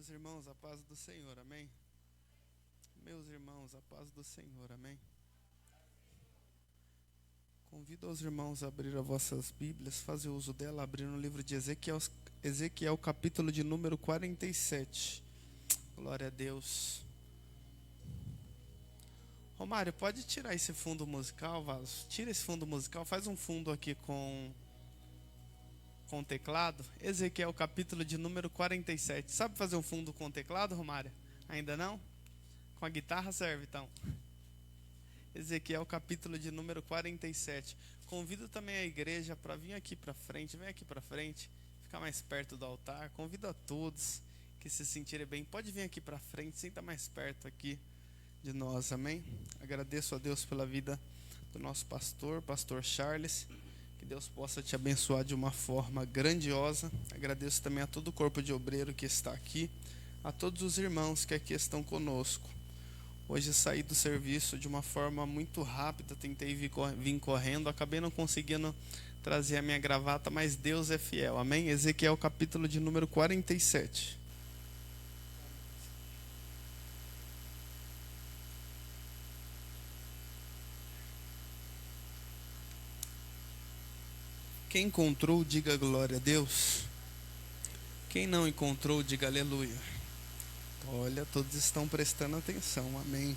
Meus irmãos, a paz do Senhor, amém? Meus irmãos, a paz do Senhor, amém? Convido os irmãos a abrir as vossas Bíblias, fazer uso dela, abrir no livro de Ezequiel, capítulo de número 47. Glória a Deus. Romário, pode tirar esse fundo musical, Vaso? Tira esse fundo musical, faz um fundo aqui com teclado. Ezequiel, capítulo de número 47. Sabe fazer um fundo com teclado, Romário? Ainda não? Com a guitarra serve, então. Ezequiel, capítulo de número 47. Convido também a igreja para vir aqui para frente. Vem aqui para frente, ficar mais perto do altar. Convido a todos que se sentirem bem. Pode vir aqui para frente, senta mais perto aqui de nós, amém? Agradeço a Deus pela vida do nosso pastor Charles. Que Deus possa te abençoar de uma forma grandiosa. Agradeço também a todo o corpo de obreiro que está aqui, a todos os irmãos que aqui estão conosco. Hoje saí do serviço de uma forma muito rápida, tentei vir correndo, acabei não conseguindo trazer a minha gravata, mas Deus é fiel, amém? Ezequiel, capítulo de número 47. Quem encontrou, diga glória a Deus. Quem não encontrou, diga aleluia. Olha, todos estão prestando atenção, amém.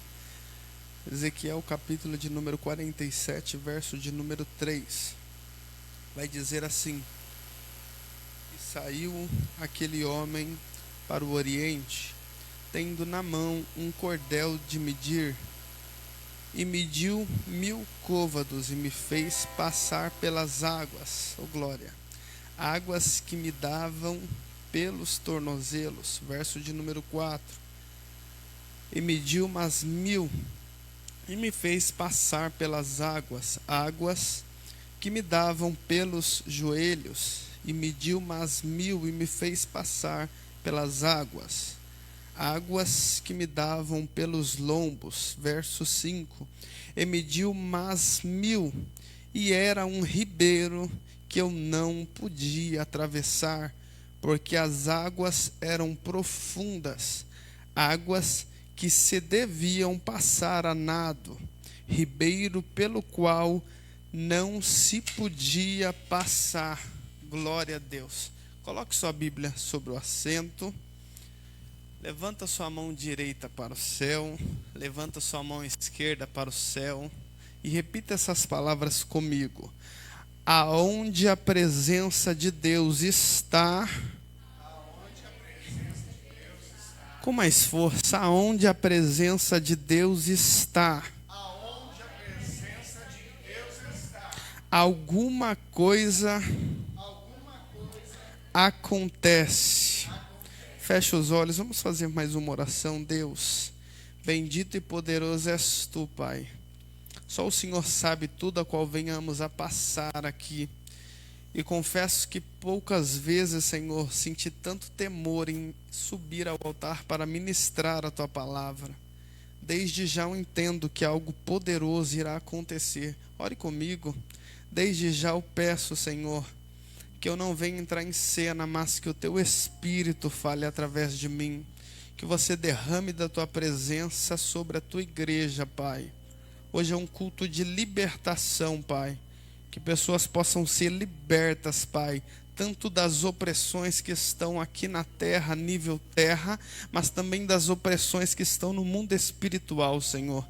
Ezequiel, capítulo de número 47, verso de número 3. Vai dizer assim: E saiu aquele homem para o oriente, tendo na mão um cordel de medir, e mediu 1000 côvados, e me fez passar pelas águas, oh glória, águas que me davam pelos tornozelos. Verso de número 4. E mediu mais 1000, e me fez passar pelas águas, águas que me davam pelos joelhos, e mediu mais 1000, e me fez passar pelas águas, águas que me davam pelos lombos. Verso 5. E mediu mais 1000, e era um ribeiro que eu não podia atravessar, porque as águas eram profundas, águas que se deviam passar a nado, ribeiro pelo qual não se podia passar. Glória a Deus. Coloque sua Bíblia sobre o assento. Levanta sua mão direita para o céu, levanta sua mão esquerda para o céu e repita essas palavras comigo. Aonde a presença de Deus está, com mais força, aonde a presença de Deus está, alguma coisa acontece. Fecha os olhos, vamos fazer mais uma oração. Deus, bendito e poderoso és tu, Pai. Só o Senhor sabe tudo a qual venhamos a passar aqui. E confesso que poucas vezes, Senhor, senti tanto temor em subir ao altar para ministrar a tua palavra. Desde já eu entendo que algo poderoso irá acontecer. Ore comigo. Desde já eu peço, Senhor, que eu não venha entrar em cena, mas que o teu Espírito fale através de mim. Que você derrame da tua presença sobre a tua igreja, Pai. Hoje é um culto de libertação, Pai. Que pessoas possam ser libertas, Pai, tanto das opressões que estão aqui na terra, nível terra, mas também das opressões que estão no mundo espiritual, Senhor.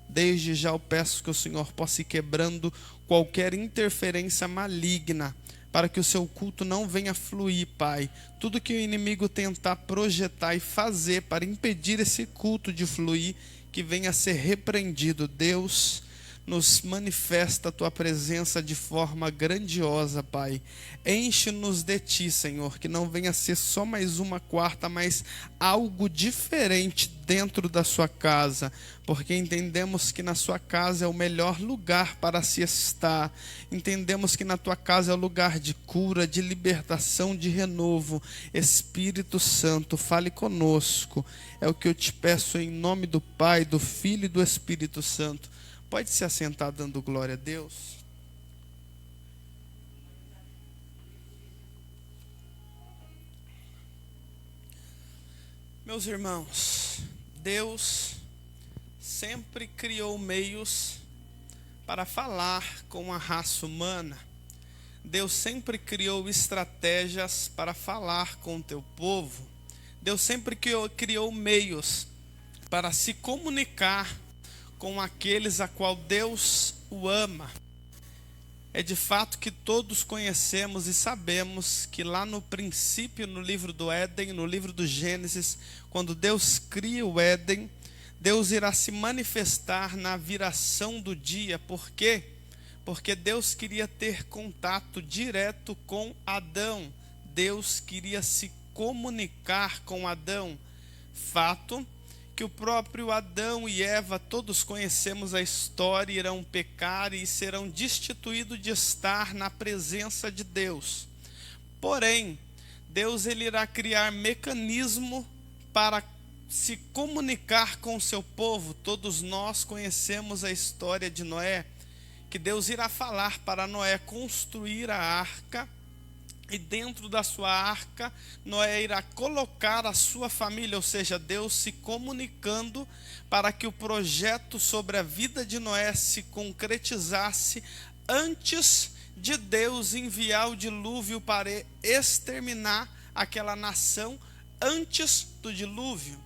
Desde já eu peço que o Senhor possa ir quebrando qualquer interferência maligna, para que o seu culto não venha fluir, Pai. Tudo que o inimigo tentar projetar e fazer para impedir esse culto de fluir, que venha a ser repreendido. Deus, nos manifesta a tua presença de forma grandiosa, Pai. Enche-nos de ti, Senhor, que não venha a ser só mais uma quarta, mas algo diferente dentro da sua casa, porque entendemos que na sua casa é o melhor lugar para se estar. Entendemos que na tua casa é o lugar de cura, de libertação, de renovo. Espírito Santo, fale conosco. É o que eu te peço em nome do Pai, do Filho e do Espírito Santo. Pode se assentar dando glória a Deus. Meus irmãos, Deus sempre criou meios para falar com a raça humana. Deus sempre criou estratégias para falar com o teu povo. Deus sempre criou meios para se comunicar com aqueles a qual Deus o ama. É de fato que todos conhecemos e sabemos que lá no princípio, no livro do Éden, no livro do Gênesis, quando Deus cria o Éden, Deus irá se manifestar na viração do dia. Por quê? Porque Deus queria ter contato direto com Adão. Deus queria se comunicar com Adão. Fato que o próprio Adão e Eva, todos conhecemos a história, irão pecar e serão destituídos de estar na presença de Deus. Porém, Deus ele irá criar mecanismo para se comunicar com o seu povo. Todos nós conhecemos a história de Noé, que Deus irá falar para Noé construir a arca, e dentro da sua arca, Noé irá colocar a sua família, ou seja, Deus se comunicando para que o projeto sobre a vida de Noé se concretizasse antes de Deus enviar o dilúvio para exterminar aquela nação antes do dilúvio.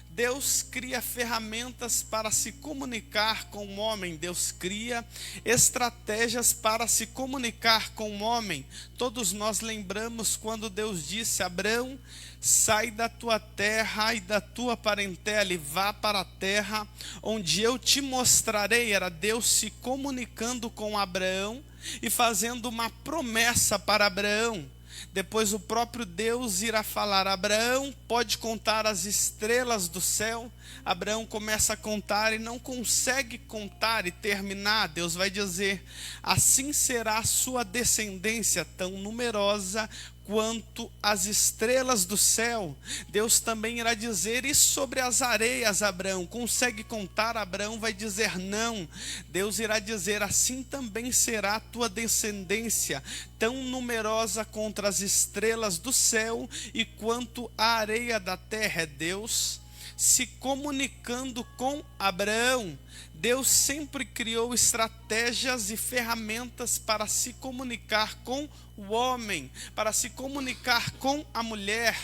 Deus cria ferramentas para se comunicar com o homem. Deus cria estratégias para se comunicar com o homem. Todos nós lembramos quando Deus disse: Abrão, sai da tua terra e da tua parentela e vá para a terra onde eu te mostrarei. Era Deus se comunicando com Abraão e fazendo uma promessa para Abraão. Depois o próprio Deus irá falar: Abraão, pode contar as estrelas do céu. Abraão começa a contar e não consegue contar e terminar. Deus vai dizer: assim será a sua descendência, tão numerosa quanto as estrelas do céu. Deus também irá dizer: e sobre as areias, Abraão, consegue contar? Abraão vai dizer: não. Deus irá dizer: assim também será a tua descendência, tão numerosa contra as estrelas do céu e quanto a areia da terra. É Deus se comunicando com Abraão. Deus sempre criou estratégias e ferramentas para se comunicar com o homem, para se comunicar com a mulher.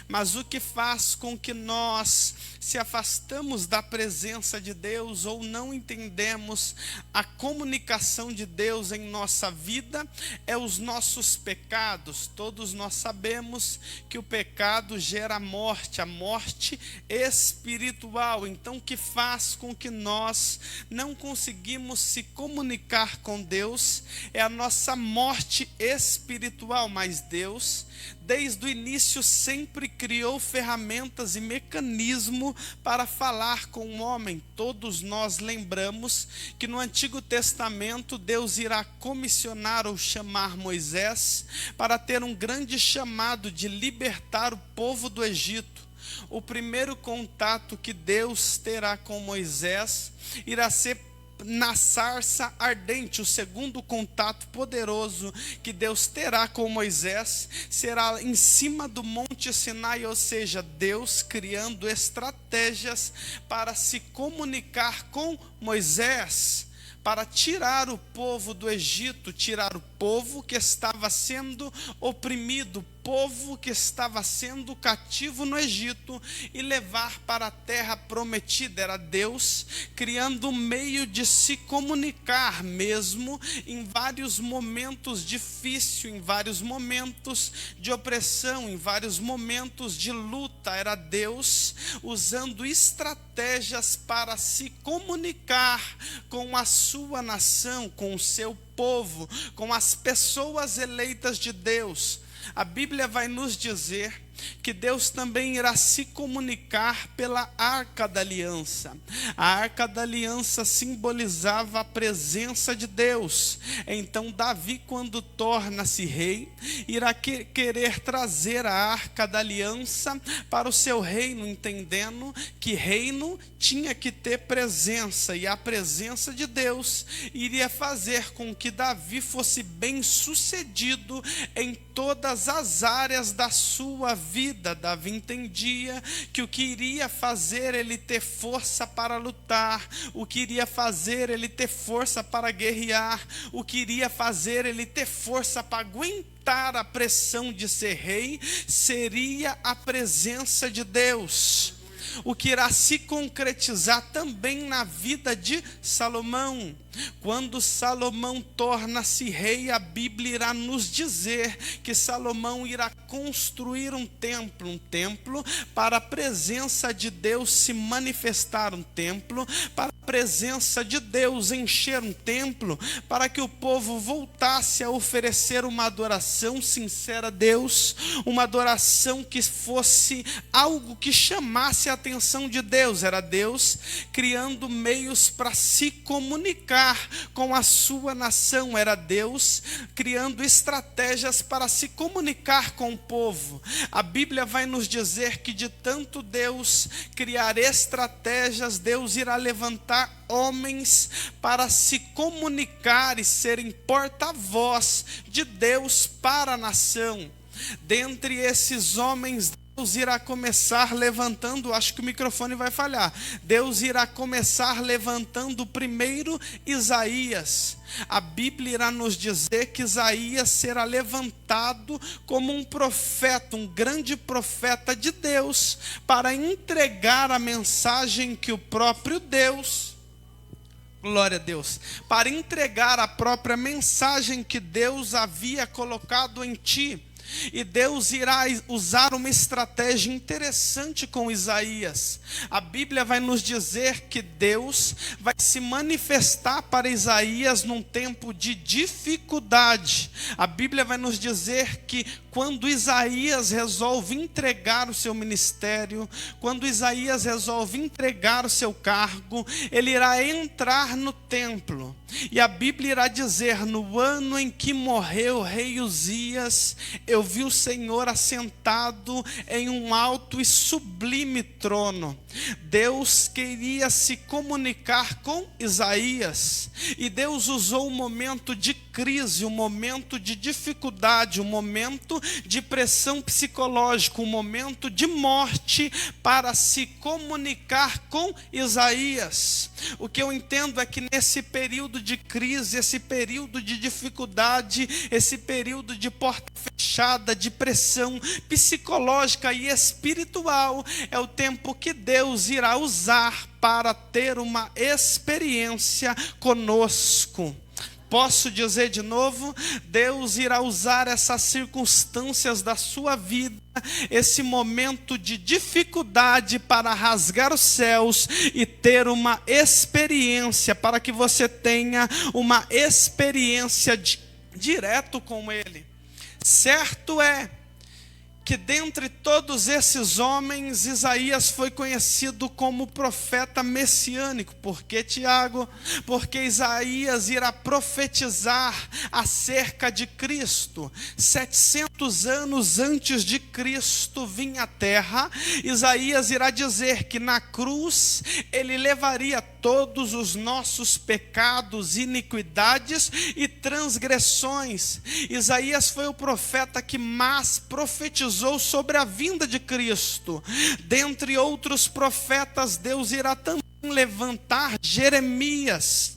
Mas o que faz com que nós se afastamos da presença de Deus ou não entendemos a comunicação de Deus em nossa vida é os nossos pecados. Todos nós sabemos que o pecado gera morte, a morte espiritual. Então o que faz com que nós não conseguimos se comunicar com Deus é a nossa morte espiritual. Mas Deus, desde o início, sempre criou ferramentas e mecanismo para falar com o homem. Todos nós lembramos que no Antigo Testamento Deus irá comissionar ou chamar Moisés para ter um grande chamado de libertar o povo do Egito. O primeiro contato que Deus terá com Moisés irá ser na sarça ardente. O segundo contato poderoso que Deus terá com Moisés será em cima do Monte Sinai, ou seja, Deus criando estratégias para se comunicar com Moisés, para tirar o povo do Egito, tirar o povo que estava sendo oprimido, o povo que estava sendo cativo no Egito, e levar para a terra prometida. Era Deus criando um meio de se comunicar, mesmo em vários momentos difíceis, em vários momentos de opressão, em vários momentos de luta. Era Deus usando estratégias para se comunicar com a sua nação, com o seu povo, com as pessoas eleitas de Deus. A Bíblia vai nos dizer que Deus também irá se comunicar pela Arca da Aliança. A Arca da Aliança simbolizava a presença de Deus. Então Davi, quando torna-se rei, irá querer trazer a Arca da Aliança para o seu reino, entendendo que reino tinha que ter presença, e a presença de Deus iria fazer com que Davi fosse bem sucedido em todas as áreas da sua vida, Davi entendia que o que iria fazer ele ter força para lutar, o que iria fazer ele ter força para guerrear, o que iria fazer ele ter força para aguentar a pressão de ser rei, seria a presença de Deus. O que irá se concretizar também na vida de Salomão. Quando Salomão torna-se rei, a Bíblia irá nos dizer que Salomão irá construir um templo para a presença de Deus se manifestar, um templo para a presença de Deus encher um templo, para que o povo voltasse a oferecer uma adoração sincera a Deus, uma adoração que fosse algo que chamasse a atenção de Deus. Era Deus criando meios para se comunicar com a sua nação, era Deus criando estratégias para se comunicar com o povo. A Bíblia vai nos dizer que de tanto Deus criar estratégias, Deus irá levantar homens para se comunicar e serem porta-voz de Deus para a nação. Dentre esses homens, Deus irá começar levantando, acho que o microfone vai falhar. Deus irá começar levantando primeiro Isaías. A Bíblia irá nos dizer que Isaías será levantado como um profeta, um grande profeta de Deus, para entregar a mensagem que o próprio Deus, glória a Deus, para entregar a própria mensagem que Deus havia colocado em ti. E Deus irá usar uma estratégia interessante com Isaías. A Bíblia vai nos dizer que Deus vai se manifestar para Isaías num tempo de dificuldade. A Bíblia vai nos dizer que quando Isaías resolve entregar o seu ministério, quando Isaías resolve entregar o seu cargo, ele irá entrar no templo. E a Bíblia irá dizer: no ano em que morreu o rei Uzias, eu vi o Senhor assentado em um alto e sublime trono. Deus queria se comunicar com Isaías, e Deus usou um momento de crise, um momento de dificuldade, um momento de pressão psicológica, um momento de morte, para se comunicar com Isaías. O que eu entendo é que nesse período de crise, esse período de dificuldade, esse período de porta fechada, de pressão psicológica e espiritual, é o tempo que Deus irá usar para ter uma experiência conosco. Posso dizer de novo, Deus irá usar essas circunstâncias da sua vida, esse momento de dificuldade, para rasgar os céus e ter uma experiência, para que você tenha uma experiência direto com Ele. Certo é que dentre todos esses homens, Isaías foi conhecido como profeta messiânico. Por que, Tiago? Porque Isaías irá profetizar acerca de Cristo. 700 anos antes de Cristo vir à terra, Isaías irá dizer que na cruz ele levaria todos os nossos pecados, iniquidades e transgressões. Isaías foi o profeta que mais profetizou sobre a vinda de Cristo. Dentre outros profetas, Deus irá também levantar Jeremias.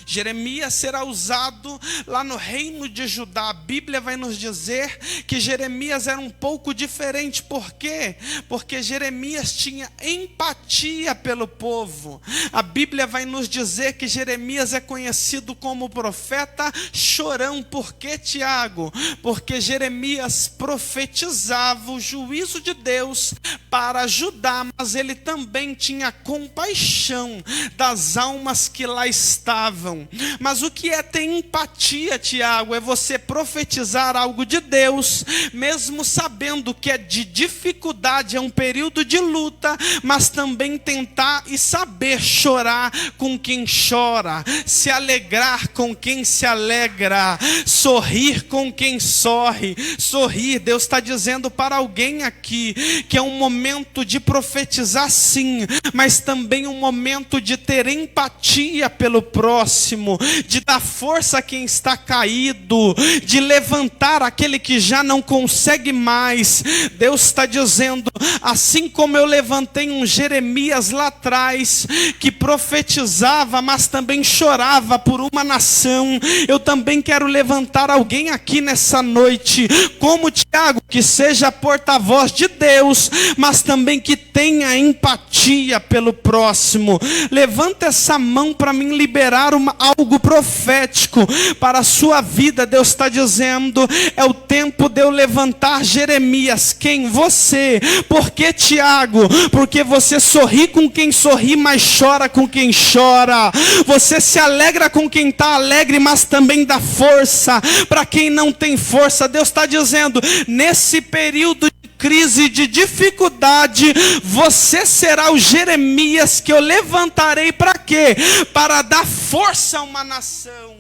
Jeremias será usado lá no reino de Judá. A Bíblia vai nos dizer que Jeremias era um pouco diferente. Por quê? Porque Jeremias tinha empatia pelo povo. A Bíblia vai nos dizer que Jeremias é conhecido como profeta chorão. Por quê, Tiago? Porque Jeremias profetizava o juízo de Deus para Judá, mas ele também tinha compaixão das almas que lá estavam. Mas o que é ter empatia, Tiago? É você profetizar algo de Deus, mesmo sabendo que é de dificuldade, é um período de luta, mas também tentar e saber chorar com quem chora, se alegrar com quem se alegra, sorrir com quem sorri. Sorrir, Deus está dizendo para alguém aqui que é um momento de profetizar sim, mas também um momento de ter empatia pelo próximo. próximo, de dar força a quem está caído, de levantar aquele que já não consegue mais. Deus está dizendo, assim como eu levantei um Jeremias lá atrás, que profetizava, mas também chorava por uma nação, eu também quero levantar alguém aqui nessa noite, como Tiago, que seja porta-voz de Deus, mas também que tenha empatia pelo próximo. Levanta essa mão para mim liberar algo profético para a sua vida. Deus está dizendo, é o tempo de eu levantar Jeremias. Quem? Você. Por que, Tiago? Porque você sorri com quem sorri, mas chora com quem chora. Você se alegra com quem está alegre, mas também dá força para quem não tem força. Deus está dizendo, nesse período de crise, de dificuldade, você será o Jeremias que eu levantarei para quê? Para dar força a uma nação.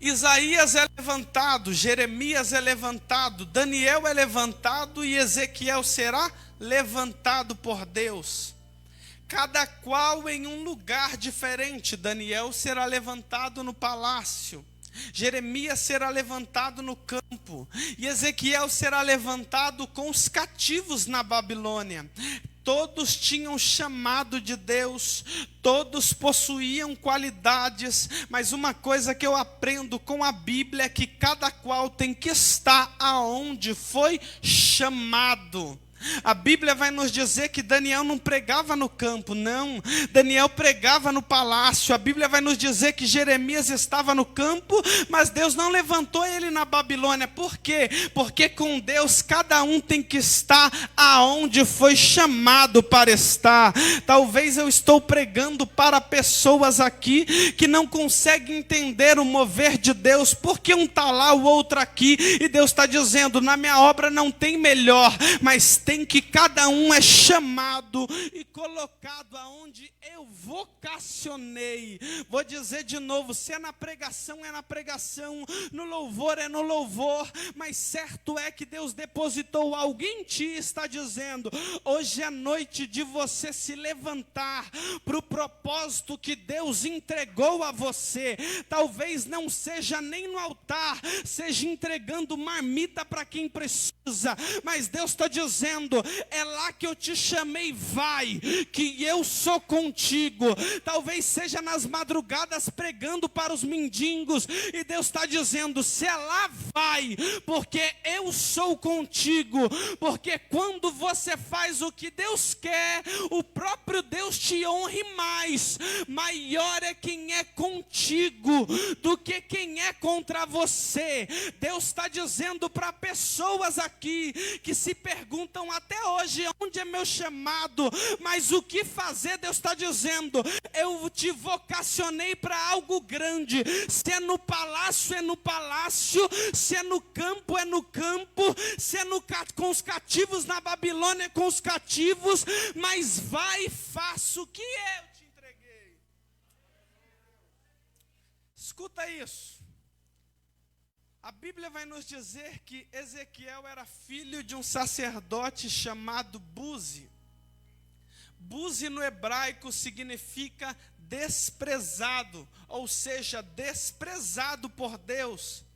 Isaías é levantado, Jeremias é levantado, Daniel é levantado e Ezequiel será levantado por Deus. Cada qual em um lugar diferente. Daniel será levantado no palácio, Jeremias será levantado no campo, e Ezequiel será levantado com os cativos na Babilônia. Todos tinham chamado de Deus, todos possuíam qualidades, mas uma coisa que eu aprendo com a Bíblia é que cada qual tem que estar aonde foi chamado. A Bíblia vai nos dizer que Daniel não pregava no campo, não. Daniel pregava no palácio. A Bíblia vai nos dizer que Jeremias estava no campo, mas Deus não levantou ele na Babilônia. Por quê? Porque com Deus cada um tem que estar aonde foi chamado para estar. Talvez eu estou pregando para pessoas aqui que não conseguem entender o mover de Deus, porque um está lá, o outro aqui, e Deus está dizendo, na minha obra não tem melhor, mas tem que cada um é chamado e colocado aonde eu vocacionei. Vou dizer de novo, se é na pregação, é na pregação, no louvor é no louvor, mas certo é que Deus depositou algo em ti e está dizendo, hoje é noite de você se levantar para o propósito que Deus entregou a você. Talvez não seja nem no altar, seja entregando marmita para quem precisa, mas Deus está dizendo, é lá que eu te chamei, vai, que eu sou contigo. Talvez seja nas madrugadas pregando para os mendigos, e Deus está dizendo, se é lá, vai, porque eu sou contigo. Porque quando você faz o que Deus quer, o próprio Deus te honre mais. Maior é quem é contigo do que quem é contra você. Deus está dizendo para pessoas aqui que se perguntam até hoje, onde é meu chamado, mas o que fazer? Deus está dizendo, eu te vocacionei para algo grande. Se é no palácio, é no palácio, se é no campo, é no campo, se é com os cativos na Babilônia, é com os cativos, mas vai e faça o que eu te entreguei. Escuta isso. A Bíblia vai nos dizer que Ezequiel era filho de um sacerdote chamado Buzi. Buzi no hebraico significa desprezado, ou seja, desprezado por Deus.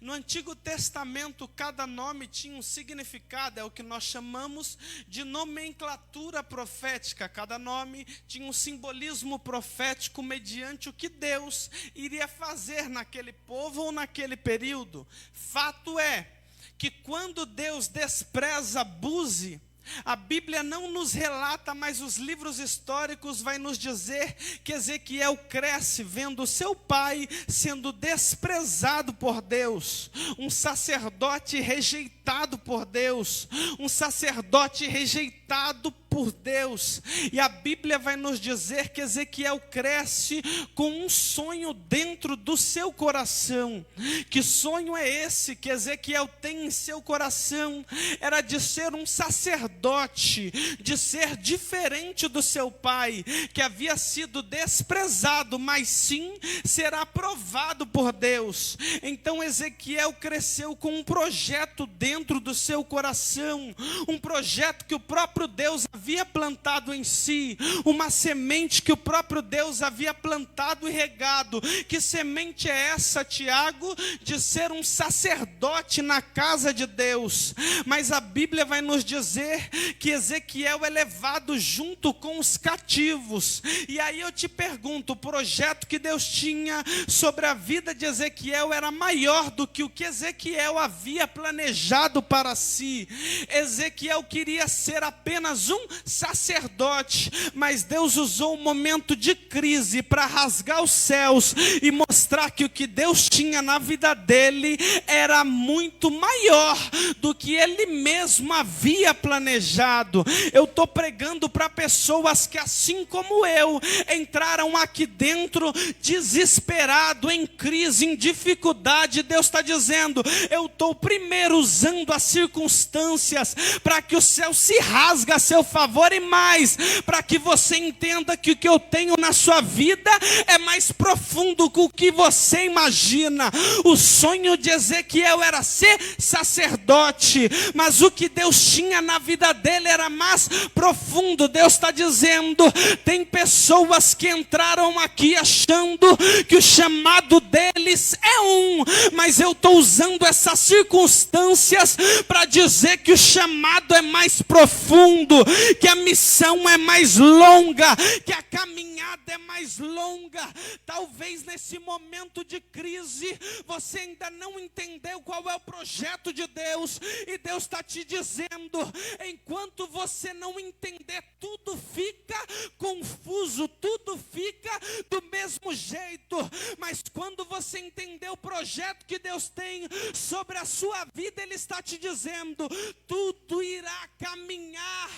No Antigo Testamento, cada nome tinha um significado, é o que nós chamamos de nomenclatura profética. Cada nome tinha um simbolismo profético mediante o que Deus iria fazer naquele povo ou naquele período. Fato é que quando Deus despreza Buzi, a Bíblia não nos relata, mas os livros históricos vai nos dizer que Ezequiel cresce vendo seu pai sendo desprezado por Deus, um sacerdote rejeitado por Deus, um sacerdote rejeitado por Deus. E a Bíblia vai nos dizer que Ezequiel cresce com um sonho dentro do seu coração. Que sonho é esse que Ezequiel tem em seu coração? Era de ser um sacerdote, de ser diferente do seu pai, que havia sido desprezado, mas sim ser aprovado por Deus. Então Ezequiel cresceu com um projeto dentro do seu coração, um projeto que o próprio Deus havia plantado em si, uma semente que o próprio Deus havia plantado e regado. Que semente é essa, Tiago? De ser um sacerdote na casa de Deus. Mas a Bíblia vai nos dizer que Ezequiel é levado junto com os cativos. E aí eu te pergunto, o projeto que Deus tinha sobre a vida de Ezequiel era maior do que o que Ezequiel havia planejado para si. Ezequiel queria ser apenas um sacerdote, mas Deus usou um momento de crise para rasgar os céus e mostrar que o que Deus tinha na vida dele era muito maior do que ele mesmo havia planejado. Eu estou pregando para pessoas que, assim como eu, entraram aqui dentro desesperado, em crise, em dificuldade. Deus está dizendo: eu estou primeiro usando as circunstâncias para que o céu se rasgue a seu favor, e mais, para que você entenda que o que eu tenho na sua vida é mais profundo que o que você imagina. O sonho de Ezequiel era ser sacerdote, mas o que Deus tinha na vida dele era mais profundo. Deus está dizendo: tem pessoas que entraram aqui achando que o chamado deles é um, mas eu estou usando essas circunstâncias para dizer que o chamado é mais profundo, que a missão é mais longa, que a caminhada é mais longa. Talvez nesse momento de crise você ainda não entendeu qual é o projeto de Deus, e Deus está te dizendo: enquanto você não entender, tudo fica confuso, tudo fica do mesmo jeito. Mas quando você entender o projeto que Deus tem sobre a sua vida, Ele está te dizendo: tudo irá caminhar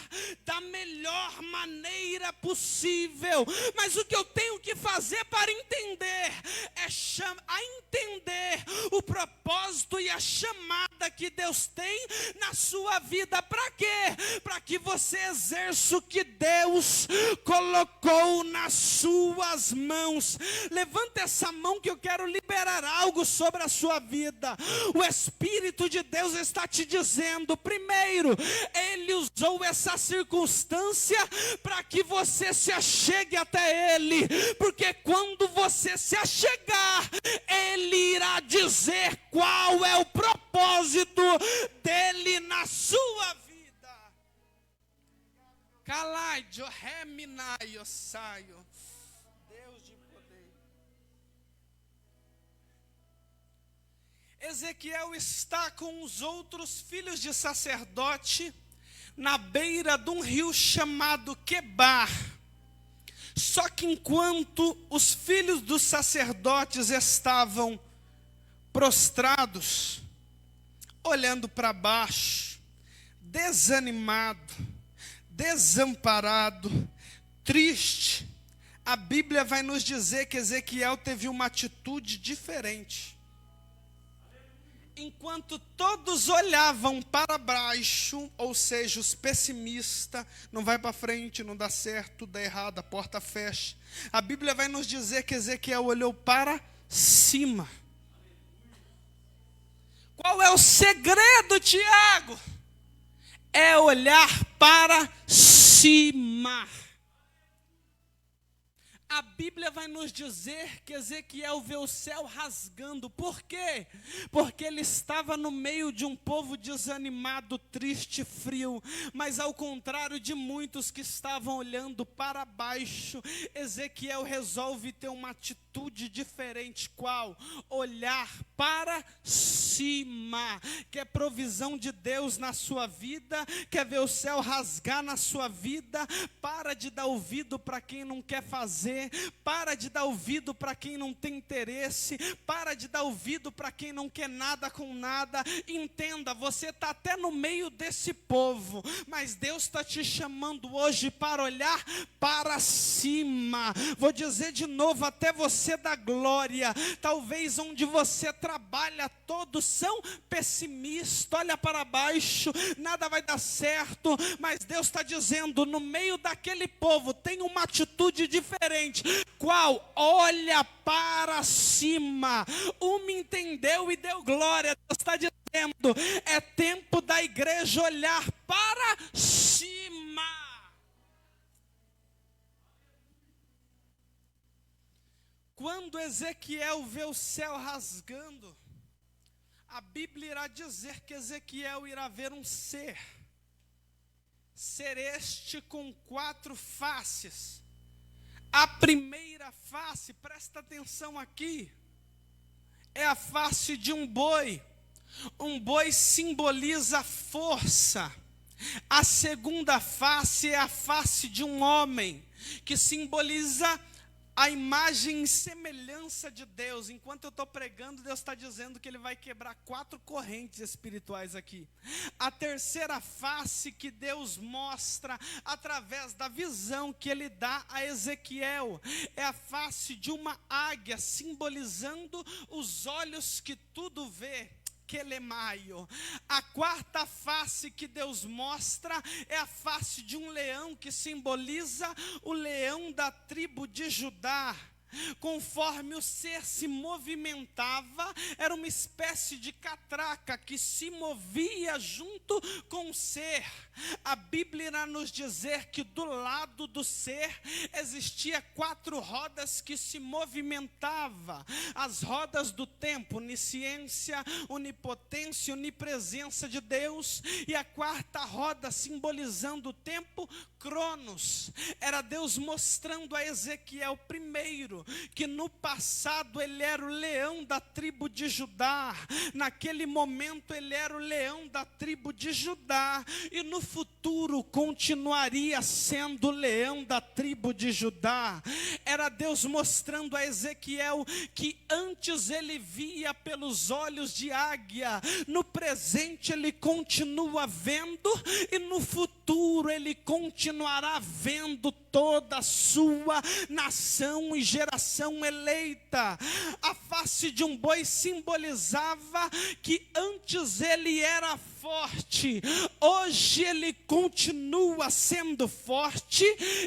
da melhor maneira possível. Mas o que eu tenho que fazer para entender é entender o propósito e a chamada que Deus tem na sua vida. Para quê? Para que você exerça o que Deus colocou nas suas mãos. Levanta essa mão que eu quero liberar algo sobre a sua vida. O Espírito de Deus está te dizendo: primeiro, Ele usou essa circunstância para que você se achegue até Ele, porque quando você se achegar, Ele irá dizer qual é o propósito dele na sua vida. Calaidio, reminaio, saio. Deus de poder. Ezequiel está com os outros filhos de sacerdote na beira de um rio chamado Quebar. Só que enquanto os filhos dos sacerdotes estavam prostrados, olhando para baixo, desanimado, desamparado, triste, a Bíblia vai nos dizer que Ezequiel teve uma atitude diferente. Enquanto todos olhavam para baixo, ou seja, os pessimistas, não vai para frente, não dá certo, tudo dá errado, a porta fecha. A Bíblia vai nos dizer que Ezequiel olhou para cima. Qual é o segredo, Tiago? É olhar para cima. A Bíblia vai nos dizer que Ezequiel vê o céu rasgando. Por quê? Porque ele estava no meio de um povo desanimado, triste, frio. Mas ao contrário de muitos que estavam olhando para baixo, Ezequiel resolve ter uma atitude diferente. Qual? Olhar para cima. Quer provisão de Deus na sua vida? Quer ver o céu rasgar na sua vida? Para de dar ouvido para quem não quer fazer. você, para de dar ouvido para quem não tem interesse, para de dar ouvido para quem não quer nada com nada. Entenda, você está até no meio desse povo, mas Deus está te chamando hoje para olhar para cima. Vou dizer de novo, até você dar glória. Talvez onde você trabalha todos são pessimistas, olha para baixo, nada vai dar certo, mas Deus está dizendo, no meio daquele povo tem uma atitude diferente. Qual? Olha para cima. Me entendeu e deu glória. Deus está dizendo, é tempo da igreja olhar para cima. Quando Ezequiel vê o céu rasgando, a Bíblia irá dizer que Ezequiel irá ver um ser este com 4 faces. A primeira face, presta atenção aqui, é a face de um boi. Um boi simboliza força. A segunda face é a face de um homem, que simboliza a imagem e semelhança de Deus. Enquanto eu estou pregando, Deus está dizendo que Ele vai quebrar 4 correntes espirituais aqui. A terceira face que Deus mostra através da visão que Ele dá a Ezequiel é a face de uma águia, simbolizando os olhos que tudo vê. Quelemaio. A quarta face que Deus mostra é a face de um leão, que simboliza o leão da tribo de Judá. Conforme o ser se movimentava, era uma espécie de catraca que se movia junto com o ser. A Bíblia irá nos dizer que do lado do ser existia 4 rodas que se movimentavam. As rodas do tempo, onisciência, onipotência, onipresença de Deus. E a quarta roda, simbolizando o tempo, Cronos. Era Deus mostrando a Ezequiel primeiro que no passado ele era o leão da tribo de Judá. Naquele momento ele era o leão da tribo de Judá, e no futuro continuaria sendo o leão da tribo de Judá. Era Deus mostrando a Ezequiel que antes ele via pelos olhos de águia, no presente ele continua vendo, e no futuro ele continuará vendo toda a sua nação e geração eleita. A face de um boi simbolizava que antes ele era forte, hoje ele continua sendo forte,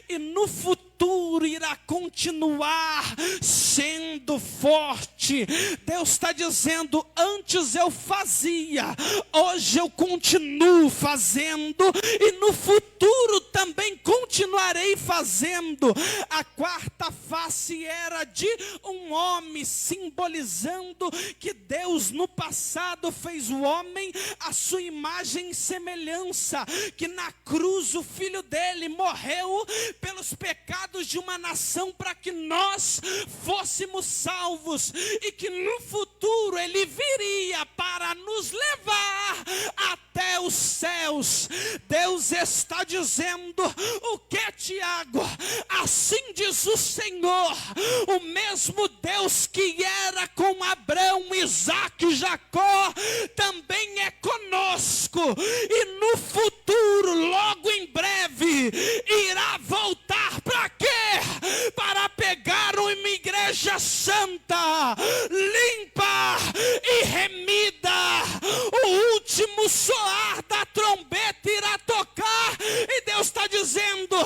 e no futuro irá continuar sendo forte. Deus está dizendo, antes eu fazia, hoje eu continuo fazendo, e no futuro também continuarei fazendo. A quarta face era de um homem, simbolizando que Deus no passado fez o homem a sua imagem e semelhança, que na cruz o filho dele morreu pelos pecados de uma nação para que nós fôssemos salvos, e que no futuro ele viria para nos levar até os céus. Deus está dizendo, o que, Tiago? Assim diz o Senhor, o mesmo Deus que era com Abraão, Isaque e Jacó, também é conosco, e no futuro, logo em breve, irá voltar para quê? Para pegar uma igreja santa, limpa e remida. O último soar da trombeta irá tocar, e Deus está dizendo,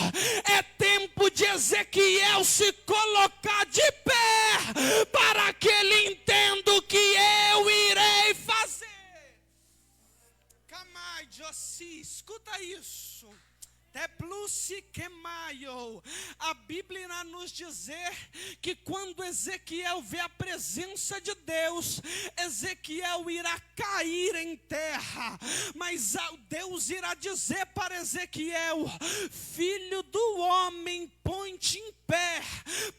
é tempo de Ezequiel se colocar de pé, para que ele entenda o que eu irei fazer. Camai, Jossi, escuta isso. A Bíblia irá nos dizer que quando Ezequiel vê a presença de Deus, Ezequiel irá cair em terra, mas Deus irá dizer para Ezequiel, filho do homem, põe-te em pé,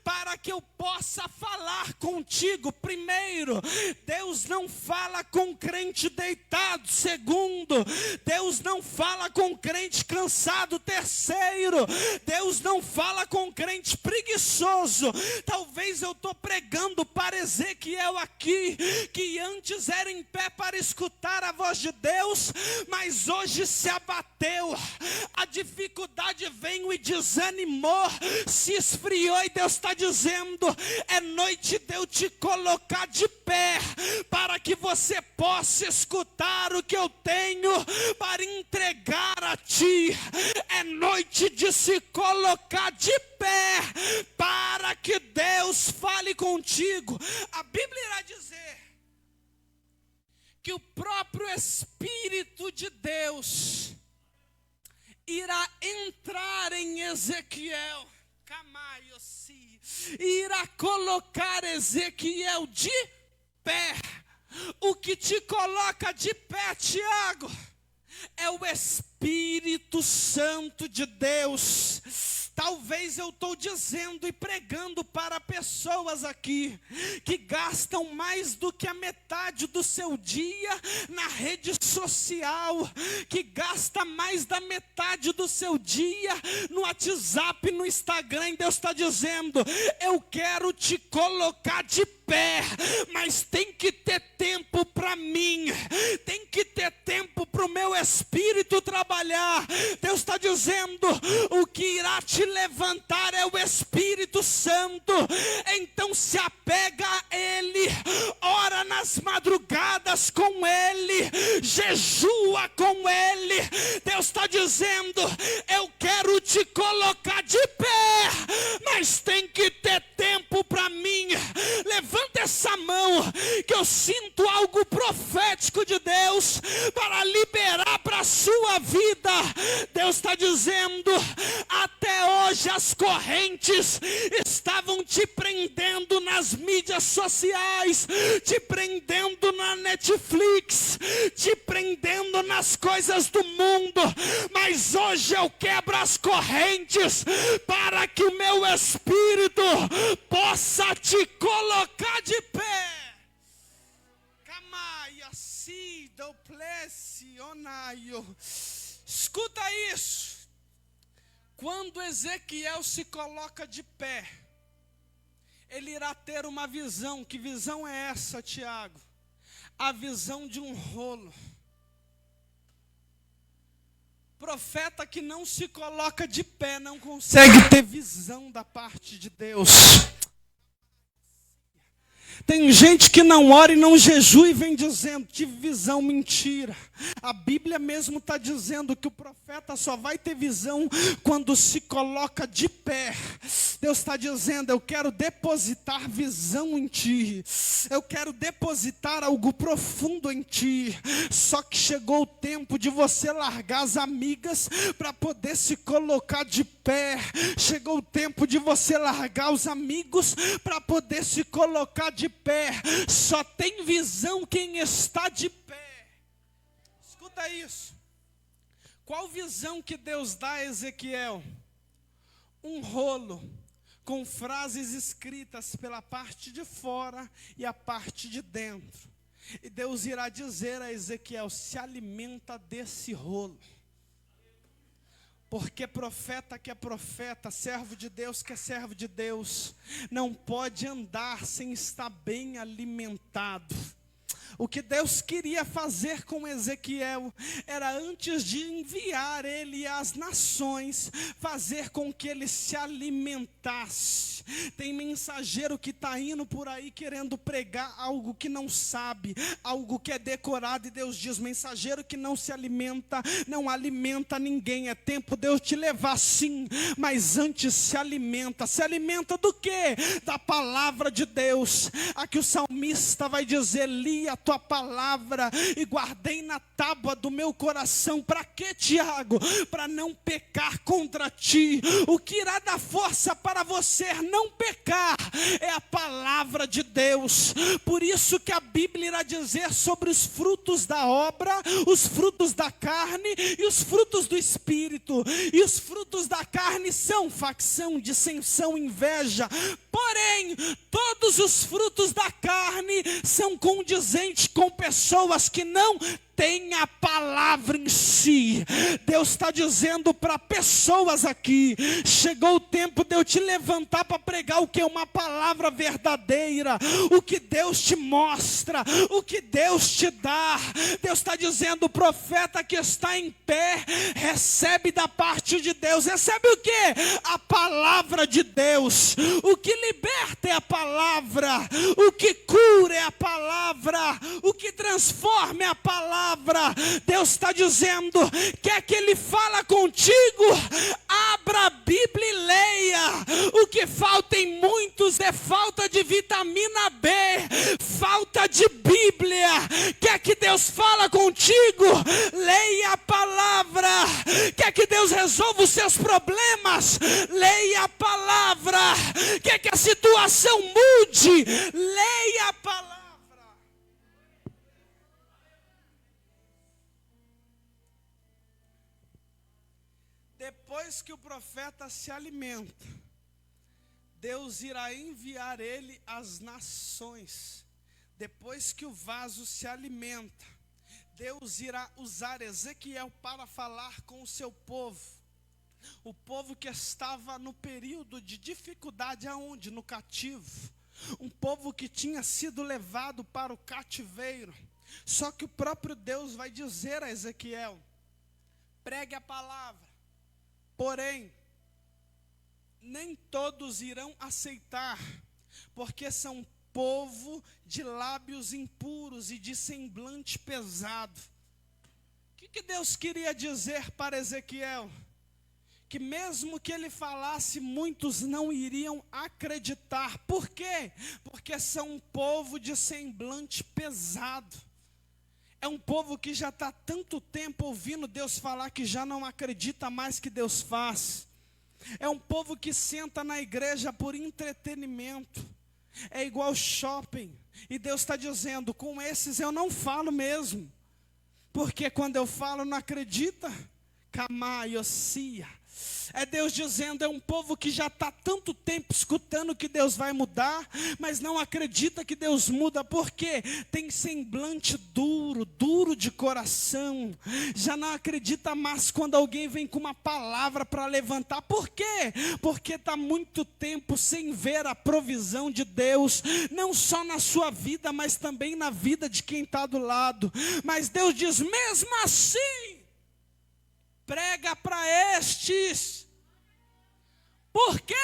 para que eu possa falar contigo. Primeiro, Deus não fala com crente deitado. Segundo, Deus não fala com crente cansado. Terceiro, preguiceiro. Deus não fala com crente preguiçoso. Talvez eu estou pregando para Ezequiel aqui, que antes era em pé para escutar a voz de Deus, mas hoje se abateu. A dificuldade veio e desanimou, se esfriou, e Deus está dizendo: é noite de eu te colocar de pé, para que você possa escutar o que eu tenho para entregar a ti. É noite de se colocar de pé, para que Deus fale contigo. A Bíblia irá dizer que o próprio Espírito de Deus irá entrar em Ezequiel, irá colocar Ezequiel de pé. O que te coloca de pé, Tiago, é o Espírito Santo de Deus. Talvez eu estou dizendo e pregando para pessoas aqui que gastam mais do que a metade do seu dia na rede social, que gasta mais da metade do seu dia no WhatsApp, no Instagram. Deus está dizendo: eu quero te colocar de pé, mas tem que ter tempo para mim, tem que ter tempo para o meu Espírito trabalhar. Deus está dizendo: o que irá te levantar é o Espírito Santo. Então se apega a Ele, ora nas madrugadas com Ele, jejua com Ele. Deus está dizendo: eu quero te colocar de pé, mas tem que ter tempo para mim. Levanta essa mão, que eu sinto algo profético de Deus para liberar para a sua vida. Deus está dizendo: até hoje as correntes estavam te prendendo nas mídias sociais, te prendendo na Netflix, te prendendo nas coisas do mundo, mas hoje eu quebro as correntes para que o meu Espírito possa te colocar de pé. Escuta isso. Quando Ezequiel se coloca de pé, ele irá ter uma visão. Que visão é essa, Tiago? A visão de um rolo. Profeta que não se coloca de pé não consegue ter visão da parte de Deus. Tem gente que não ora e não jejua e vem dizendo: tive visão. Mentira. A Bíblia mesmo está dizendo que o profeta só vai ter visão quando se coloca de pé. Deus está dizendo: eu quero depositar visão em ti, eu quero depositar algo profundo em ti. Só que chegou o tempo de você largar as amigas para poder se colocar de pé. Chegou o tempo de você largar os amigos para poder se colocar de pé. Só tem visão quem está de pé. Escuta isso. Qual visão que Deus dá a Ezequiel? Um rolo com frases escritas pela parte de fora e a parte de dentro. E Deus irá dizer a Ezequiel: se alimenta desse rolo. Porque profeta que é profeta, servo de Deus que é servo de Deus, não pode andar sem estar bem alimentado. O que Deus queria fazer com Ezequiel era, antes de enviar ele às nações, fazer com que ele se alimentasse. Tem mensageiro que está indo por aí querendo pregar algo que não sabe, algo que é decorado, e Deus diz: mensageiro que não se alimenta, não alimenta ninguém. É tempo de Deus te levar sim, mas antes se alimenta. Se alimenta do quê? Da palavra de Deus. Aqui o salmista vai dizer: li a tua palavra e guardei na tábua do meu coração. Para quê, Tiago? Para não pecar contra ti. O que irá dar força para você não pecar é a palavra de Deus. Por isso que a Bíblia irá dizer sobre os frutos da obra, os frutos da carne e os frutos do Espírito. E os frutos da carne são facção, dissensão, inveja. Porém, todos os frutos da carne são condizentes com pessoas que não tem a palavra em si. Deus está dizendo para pessoas aqui: chegou o tempo de eu te levantar para pregar o que é uma palavra verdadeira, o que Deus te mostra, o que Deus te dá. Deus está dizendo: o profeta que está em pé, recebe da parte de Deus. Recebe o que? A palavra de Deus. O que liberta é a palavra, o que cura é a palavra, o que transforma é a palavra. Deus está dizendo: quer que Ele fala contigo? Abra a Bíblia e leia. O que falta em muitos é falta de vitamina B, falta de Bíblia. Quer que Deus fala contigo? Leia a palavra. Quer que Deus resolva os seus problemas? Leia a palavra. Quer que a situação mude? Leia a palavra. Depois que o profeta se alimenta, Deus irá enviar ele às nações. Depois que o vaso se alimenta, Deus irá usar Ezequiel para falar com o seu povo. O povo que estava no período de dificuldade, aonde? No cativo. Um povo que tinha sido levado para o cativeiro. Só que o próprio Deus vai dizer a Ezequiel: pregue a palavra. Porém, nem todos irão aceitar, porque são povo de lábios impuros e de semblante pesado. O que Deus queria dizer para Ezequiel? Que mesmo que ele falasse, muitos não iriam acreditar. Por quê? Porque são um povo de semblante pesado. É um povo que já está tanto tempo ouvindo Deus falar que já não acredita mais que Deus faz. É um povo que senta na igreja por entretenimento. É igual shopping. E Deus está dizendo: com esses eu não falo mesmo. Porque quando eu falo não acredita. Camaiocia. É Deus dizendo: é um povo que já está tanto tempo escutando que Deus vai mudar, mas não acredita que Deus muda, porque tem semblante duro, duro de coração. Já não acredita mais quando alguém vem com uma palavra para levantar. Por quê? Porque está muito tempo sem ver a provisão de Deus, não só na sua vida, mas também na vida de quem está do lado. Mas Deus diz: mesmo assim, prega para estes. Por quê?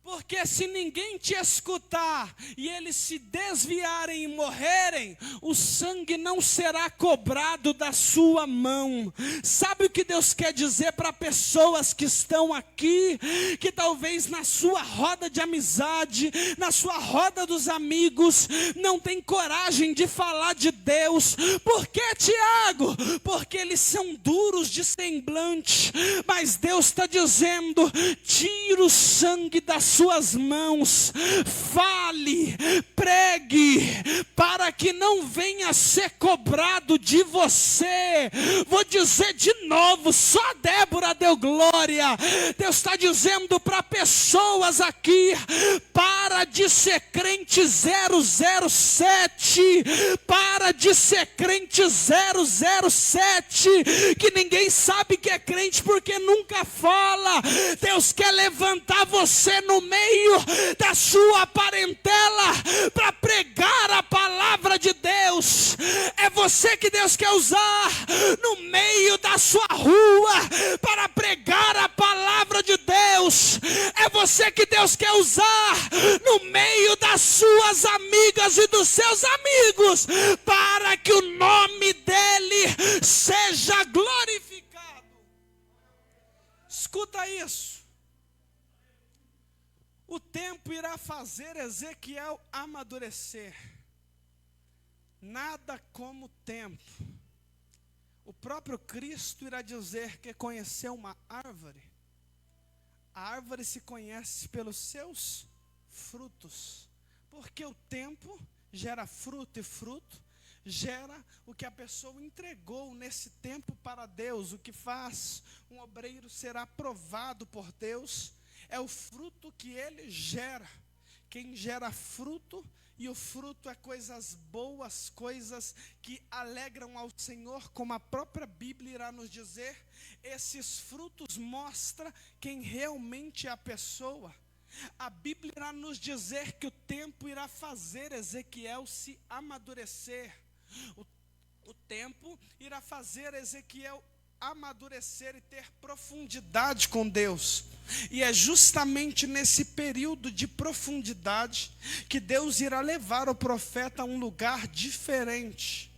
Porque se ninguém te escutar e eles se desviarem e morrerem, o sangue não será cobrado da sua mão. Sabe o que Deus quer dizer para pessoas que estão aqui, que talvez na sua roda de amizade, na sua roda dos amigos, não tem coragem de falar de Deus? Por que, Tiago? Porque eles são duros de semblante. Mas Deus está dizendo: tira o sangue das suas mãos, fale, pregue, para que não venha a ser cobrado de você. Vou dizer de novo, só Débora deu glória. Deus está dizendo para pessoas aqui: para de ser crente 007, para de ser crente 007, que ninguém sabe que é crente porque nunca fala. Deus quer levantar você no meio da sua parentela para pregar a palavra de Deus. É você que Deus quer usar no meio da sua rua para pregar a palavra de Deus. É você que Deus quer usar no meio das suas amigas e dos seus amigos, para que o nome dele seja glorificado. Escuta isso. O tempo irá fazer Ezequiel amadurecer. Nada como o tempo. O próprio Cristo irá dizer que conheceu uma árvore. A árvore se conhece pelos seus frutos. Porque o tempo gera fruto, e fruto gera o que a pessoa entregou nesse tempo para Deus. O que faz um obreiro ser aprovado por Deus é o fruto que ele gera. quem gera fruto, e o fruto é coisas boas, coisas que alegram ao Senhor, como a própria Bíblia irá nos dizer. Esses frutos mostram quem realmente é a pessoa. A Bíblia irá nos dizer que o tempo irá fazer Ezequiel se amadurecer. O tempo irá fazer Ezequiel amadurecer e ter profundidade com Deus. E é justamente nesse período de profundidade que Deus irá levar o profeta a um lugar diferente.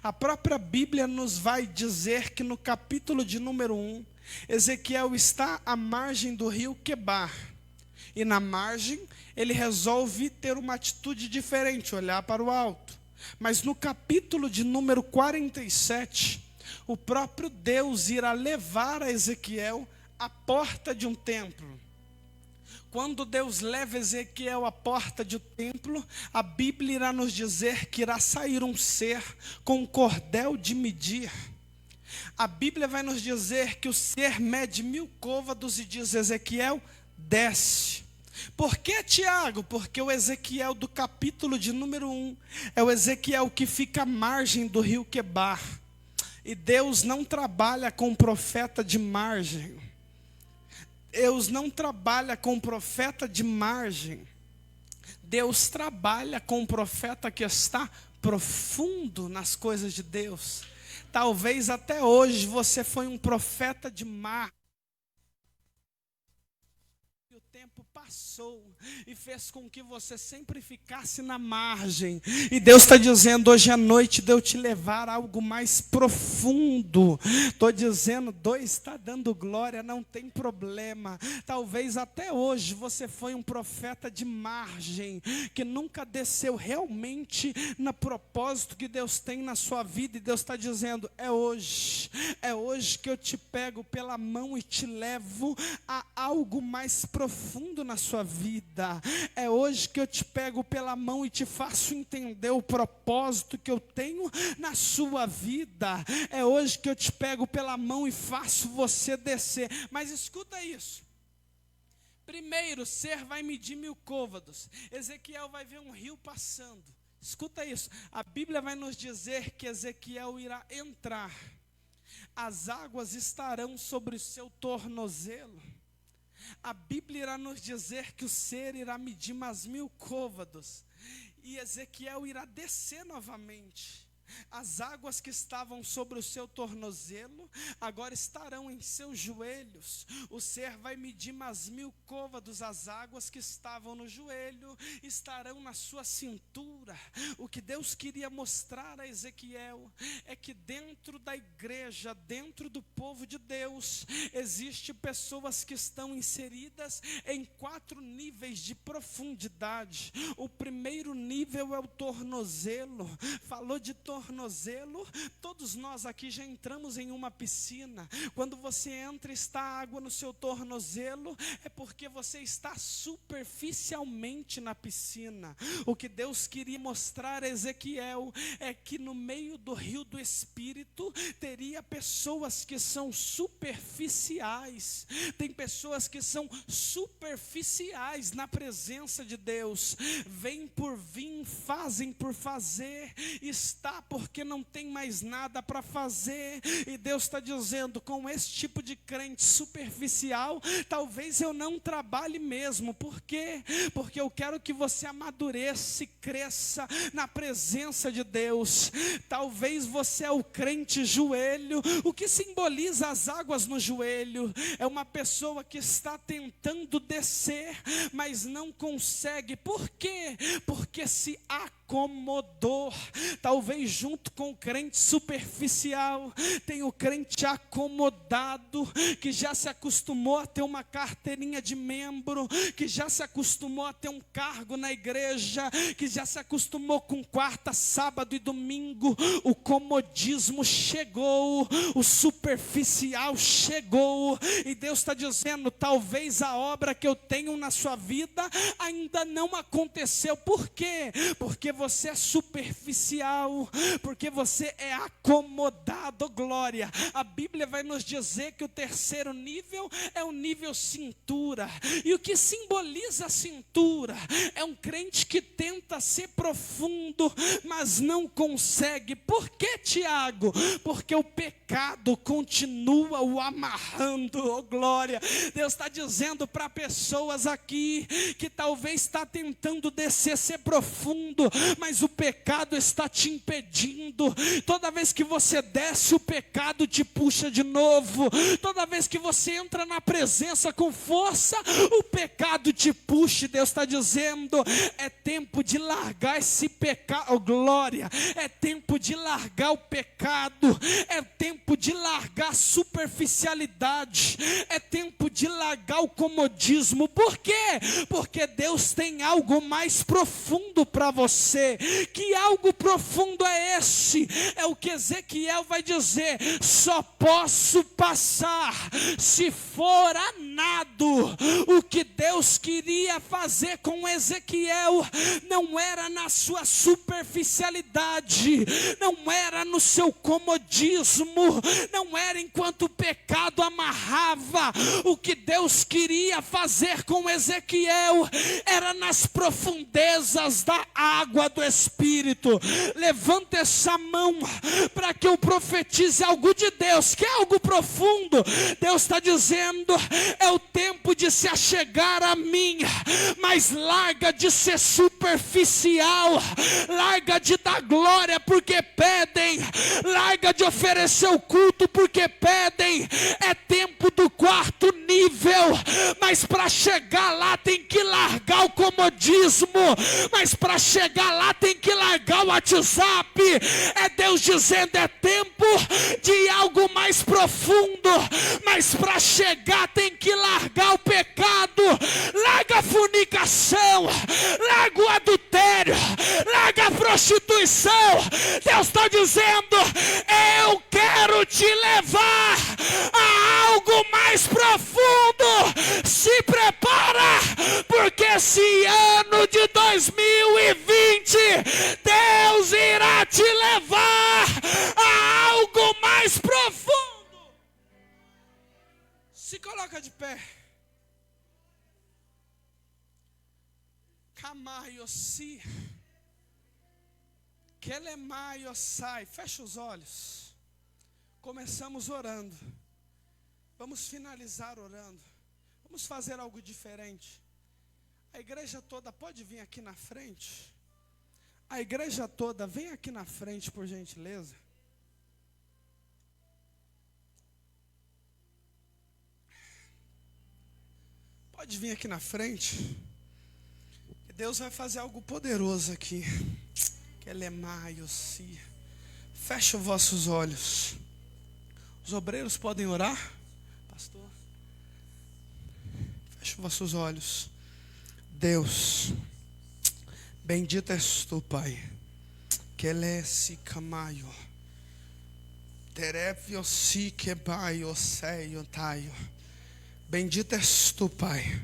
A própria Bíblia nos vai dizer que no capítulo de número 1, Ezequiel está à margem do rio Quebar. E na margem, ele resolve ter uma atitude diferente, olhar para o alto. Mas no capítulo de número 47, o próprio Deus irá levar a Ezequiel à porta de um templo. Quando Deus leva Ezequiel à porta de um templo, a Bíblia irá nos dizer que irá sair um ser com um cordel de medir. A Bíblia vai nos dizer que o ser mede 1000 côvados e diz: Ezequiel, desce. Por que, Tiago? Porque o Ezequiel do capítulo de número 1 é o Ezequiel que fica à margem do rio Quebar. E Deus não trabalha com profeta de margem. Deus não trabalha com profeta de margem. Deus trabalha com um profeta que está profundo nas coisas de Deus. Talvez até hoje você foi um profeta de margem. O tempo passou e fez com que você sempre ficasse na margem. E Deus está dizendo hoje à noite de eu te levar a algo mais profundo. Estou dizendo, Deus está dando glória, não tem problema. Talvez até hoje você foi um profeta de margem, que nunca desceu realmente no propósito que Deus tem na sua vida. E Deus está dizendo, é hoje que eu te pego pela mão e te levo a algo mais profundo na sua vida. É hoje que eu te pego pela mão e te faço entender o propósito que eu tenho na sua vida. É hoje que eu te pego pela mão e faço você descer. Mas escuta isso. Primeiro, o ser vai medir 1000 côvados. Ezequiel vai ver um rio passando. Escuta isso. A Bíblia vai nos dizer que Ezequiel irá entrar. As águas estarão sobre o seu tornozelo. A Bíblia irá nos dizer que o ser irá medir mais 1000 côvados. E Ezequiel irá descer novamente. As águas que estavam sobre o seu tornozelo, agora estarão em seus joelhos. O ser vai medir mais 1000 côvados. As águas que estavam no joelho estarão na sua cintura. O que Deus queria mostrar a Ezequiel é que dentro da igreja, dentro do povo de Deus, existem pessoas que estão inseridas em 4 níveis de profundidade. O primeiro nível é o tornozelo. Falou de tornozelo, todos nós aqui já entramos em uma piscina. Quando você entra e está água no seu tornozelo, é porque você está superficialmente na piscina. O que Deus queria mostrar a Ezequiel é que no meio do rio do Espírito teria pessoas que são superficiais. Tem pessoas que são superficiais na presença de Deus. Vêm por vir, fazem por fazer, está porque não tem mais nada para fazer. E Deus está dizendo, com esse tipo de crente superficial, talvez eu não trabalhe mesmo. Por quê? Porque eu quero que você amadureça e cresça na presença de Deus. Talvez você é o crente joelho. O que simboliza as águas no joelho? É uma pessoa que está tentando descer, mas não consegue. Por quê? Porque se acomodou. Talvez junto com o crente superficial tem o crente acomodado, que já se acostumou a ter uma carteirinha de membro, que já se acostumou a ter um cargo na igreja, que já se acostumou com quarta, sábado e domingo. O comodismo chegou, o superficial chegou, e Deus está dizendo, talvez a obra que eu tenho na sua vida ainda não aconteceu. Por quê? Porque você é superficial, porque você é acomodado, glória. A Bíblia vai nos dizer que o terceiro nível é o nível cintura. E o que simboliza a cintura é um crente que tenta ser profundo, mas não consegue. Por que, Tiago? Porque o pecado continua o amarrando, oh glória. Deus está dizendo para pessoas aqui que talvez está tentando descer, ser profundo, mas o pecado está te impedindo. Toda vez que você desce, o pecado te puxa de novo. Toda vez que você entra na presença com força, o pecado te puxa. Deus está dizendo, é tempo de largar esse pecado, oh glória, é tempo de largar o pecado, é tempo de largar a superficialidade, é tempo de largar o comodismo. Por quê? Porque Deus tem algo mais profundo para você. Que algo profundo é esse? É o que Ezequiel vai dizer: só posso passar se for a nado. O que Deus queria fazer com Ezequiel não era na sua superficialidade, não era no seu comodismo, não era enquanto o pecado amarrava. O que Deus queria fazer com Ezequiel era nas profundezas da água do Espírito. Levanta essa mão para que eu profetize algo de Deus, que é algo profundo. Deus está dizendo, é o tempo de se achegar a mim, mas larga de ser superficial, larga de dar glória porque pedem, larga de oferecer o culto porque pedem. É tempo do quarto nível, mas para chegar lá tem que largar o comodismo, mas para chegar lá tem que largar o WhatsApp. É Deus dizendo, é tempo de algo mais profundo, mas para chegar tem que largar o pecado, larga a fornicação, larga o adultério, larga a prostituição. Deus está dizendo, eu quero te levar a algo mais profundo. Se prepara, porque esse ano de 2020 Deus irá te levar a algo mais profundo. Se coloca de pé. Kamaiossi, Kelemaiosai. Fecha os olhos. Começamos orando. Vamos finalizar orando. Vamos fazer algo diferente. A igreja toda pode vir aqui na frente. A igreja toda, vem aqui na frente, por gentileza. Pode vir aqui na frente. Deus vai fazer algo poderoso aqui. Kelemaiossi. Feche os vossos olhos. Os obreiros podem orar? Pastor. Feche os vossos olhos. Deus, bendito és tu, Pai. Kelesi kamaio. Tereviosi kebaio seio taio. Bendito és tu, Pai.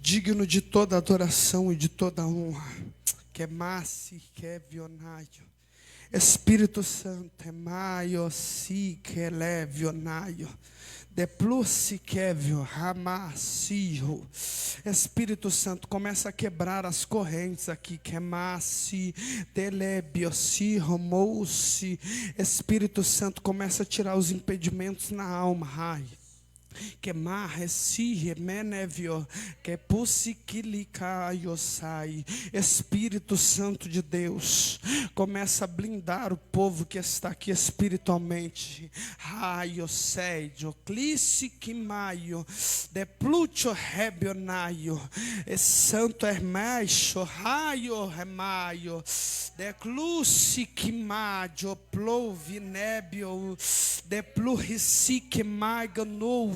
Digno de toda adoração e de toda honra. Kemasi kevionaio. Espírito Santo, emaio si kelevionaio. De plus kevio ramasio. Espírito Santo, começa a quebrar as correntes aqui. Kemasi telebiosi romousi. Espírito Santo, começa a tirar os impedimentos na alma. Ai. Que marresi menevio que pusiquilicaiosai. Espírito Santo de Deus, começa a blindar o povo que está aqui espiritualmente. Raio seio clisiquimaio de plucho rebionaio. Santo hermaio raio remaio de clusiquimaio plovinebio de plurisiquimaio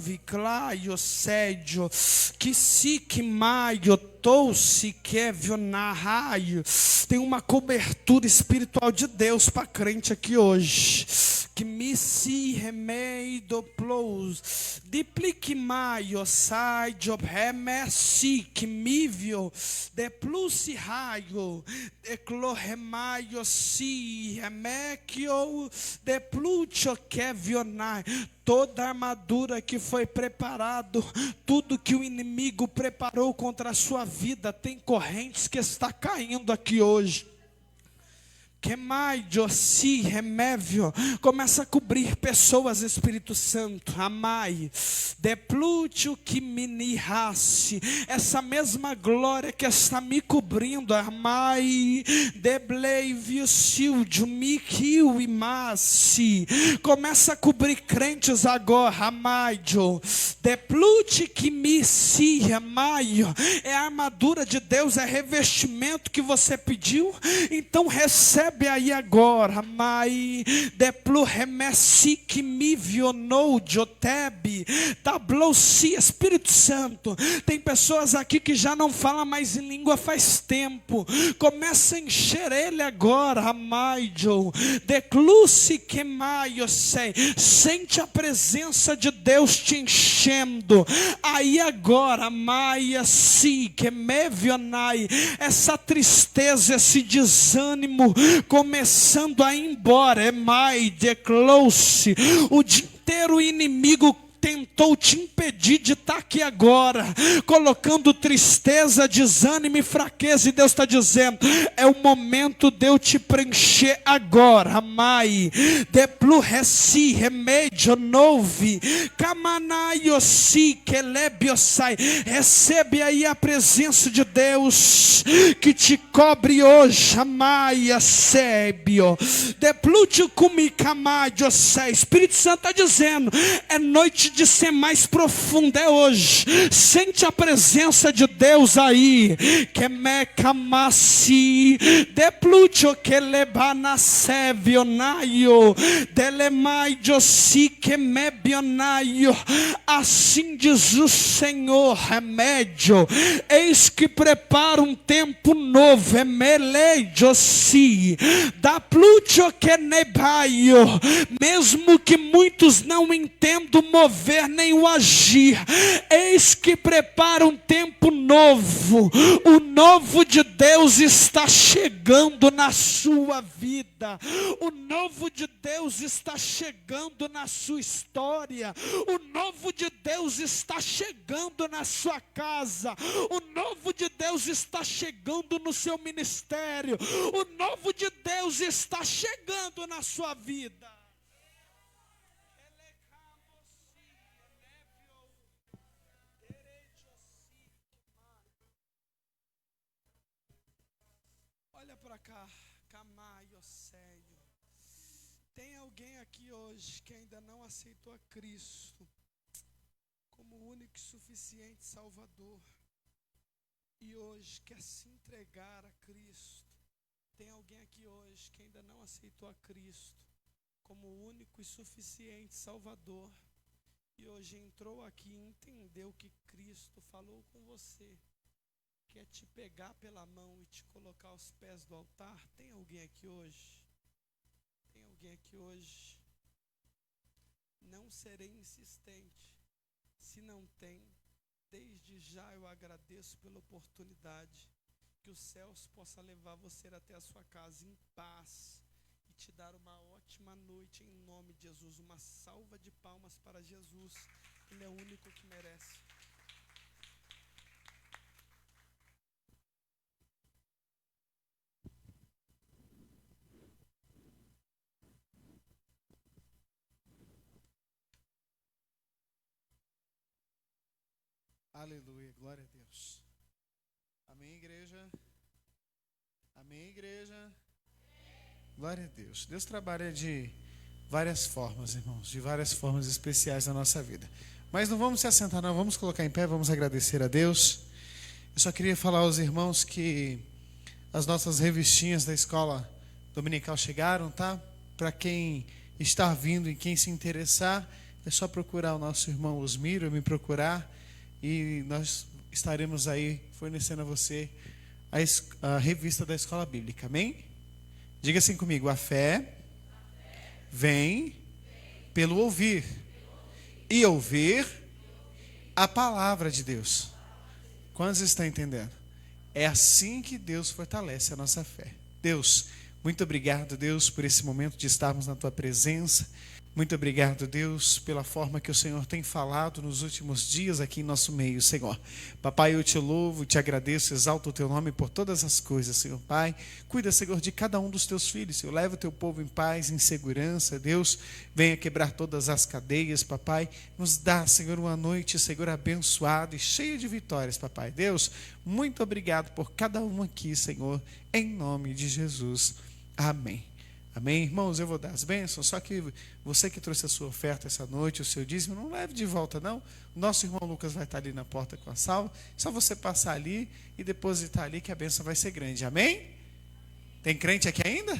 viclaio sédio que se que maio touce que vionarraio. Tem uma cobertura espiritual de Deus para crente aqui hoje. que me si remei do plus, diplique maio sai job remessi que me viu, de plus raio, de clorremaio si remequio, de plutio que vionai. Toda a armadura que foi preparado, tudo que o inimigo preparou contra a sua vida, tem correntes que está caindo aqui hoje. Que mais si remédio, começa a cobrir pessoas, Espírito Santo, amai, deplútio que me nirrasse, essa mesma glória que está me cobrindo, amai, debleivio sildio, me kiu e massi, começa a cobrir crentes agora, amai, deplute que me si, amai, é a armadura de Deus, é revestimento que você pediu, então recebe aí agora, mai, deplu remessi que me vionou diotebe, tablou-se, Espírito Santo, tem pessoas aqui que já não falam mais em língua faz tempo, começa a encher ele agora, mai, decluce que mai, eu sei, sente a presença de Deus te enchendo, aí agora, mai, assim, que me vionai, essa tristeza, esse desânimo, começando a ir embora, é mais de close, o dia inteiro o inimigo tentou te impedir de estar aqui agora, colocando tristeza, desânimo e fraqueza, e Deus está dizendo, é o momento de eu te preencher agora, amai, de plurreci, remédio novo, camanaiossi, quelebiosai, recebe aí a presença de Deus, que te cobre hoje, amai, asébio, de plútio cumicamadiosai, Espírito Santo está dizendo, é noite de ser mais profunda, é hoje, sente a presença de Deus aí, que me camasi, de plutio que lebanase vionaio, delemaio si que me bionaio, assim diz o Senhor, remédio, eis que prepara um tempo novo, emeleio si, da plutio que nebaio, mesmo que muitos não entendam mover nem o agir, eis que prepara um tempo novo, o novo de Deus está chegando na sua vida, o novo de Deus está chegando na sua história, o novo de Deus está chegando na sua casa, o novo de Deus está chegando no seu ministério, o novo de Deus está chegando na sua vida. Olha para cá, camaio, sério. Tem alguém aqui hoje que ainda não aceitou a Cristo como o único e suficiente Salvador e hoje quer se entregar a Cristo. Tem alguém aqui hoje que ainda não aceitou a Cristo como o único e suficiente Salvador e hoje entrou aqui e entendeu que Cristo falou com você, quer te pegar pela mão e te colocar aos pés do altar. Tem alguém aqui hoje? Tem alguém aqui hoje? Não serei insistente. Se não tem, desde já eu agradeço pela oportunidade. Que os céus possam levar você até a sua casa em paz e te dar uma ótima noite em nome de Jesus. Uma salva de palmas para Jesus. Ele é o único que merece. Aleluia, glória a Deus. Amém, igreja? Amém, igreja? Glória a Deus. Deus trabalha de várias formas, irmãos, de várias formas especiais na nossa vida. Mas não vamos se assentar, não, vamos colocar em pé, vamos agradecer a Deus. Eu só queria falar aos irmãos que as nossas revistinhas da escola dominical chegaram, tá? Para quem está vindo e quem se interessar, é só procurar o nosso irmão Osmiro, me procurar, e nós estaremos aí fornecendo a você a revista da Escola Bíblica, amém? Diga assim comigo, a fé vem pelo ouvir. E ouvir a palavra de Deus. Quantos estão entendendo? É assim que Deus fortalece a nossa fé. Deus, muito obrigado, Deus, por esse momento de estarmos na tua presença. Muito obrigado, Deus, pela forma que o Senhor tem falado nos últimos dias aqui em nosso meio, Senhor. Papai, eu te louvo, te agradeço, exalto o teu nome por todas as coisas, Senhor. Pai, cuida, Senhor, de cada um dos teus filhos, Senhor. Leva o teu povo em paz, em segurança, Deus. Venha quebrar todas as cadeias, papai. Nos dá, Senhor, uma noite, Senhor, abençoada e cheia de vitórias, papai. Deus, muito obrigado por cada um aqui, Senhor, em nome de Jesus. Amém. Amém? Irmãos, eu vou dar as bênçãos, só que você que trouxe a sua oferta essa noite, o seu dízimo, não leve de volta, não. O nosso irmão Lucas vai estar ali na porta com a salva. Só você passar ali e depositar ali que a bênção vai ser grande. Amém? Tem crente aqui ainda?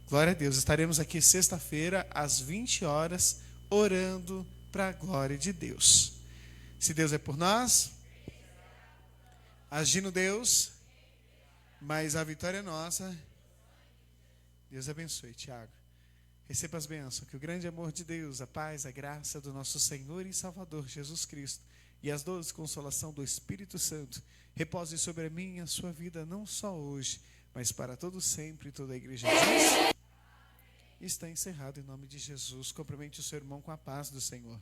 Glória a Deus. Estaremos aqui sexta-feira, às 20 horas, orando para a glória de Deus. Se Deus é por nós, agindo Deus, mas a vitória é nossa. Deus abençoe, Tiago. Receba as bênçãos, que o grande amor de Deus, a paz, a graça do nosso Senhor e Salvador Jesus Cristo e as doces consolação do Espírito Santo repouse sobre a mim e a sua vida, não só hoje, mas para todo sempre. Toda a igreja diz: está encerrado em nome de Jesus. Cumprimente o seu irmão com a paz do Senhor.